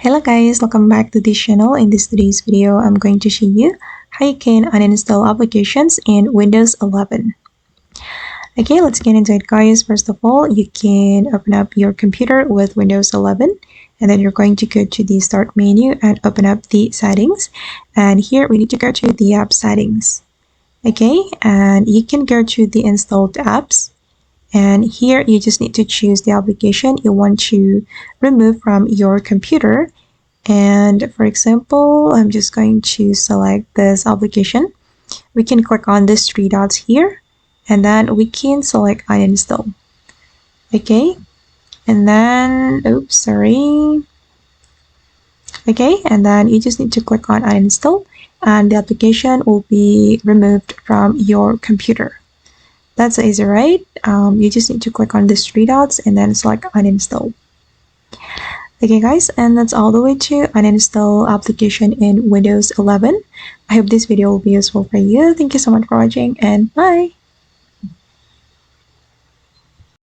Hello guys, welcome back to this channel. In today's video, I'm going to show you how you can uninstall applications in Windows 11. Okay, let's get into it guys. First of all, you can open up your computer with Windows 11 and then you're going to go to the start menu and open up the settings. And here we need to go to the app settings. Okay, and you can go to the installed apps. And here you just need to choose the application you want to remove from your computer. And for example, I'm just going to select this application. We can click on these three dots here and then we can select uninstall. Okay, and then okay, and then you just need to click on uninstall and the application will be removed from your computer. That's easy, right? You just need to click on these three dots and then select uninstall. Okay guys, and that's all the way to uninstall application in Windows 11. I hope this video will be useful for you. Thank you so much for watching and bye!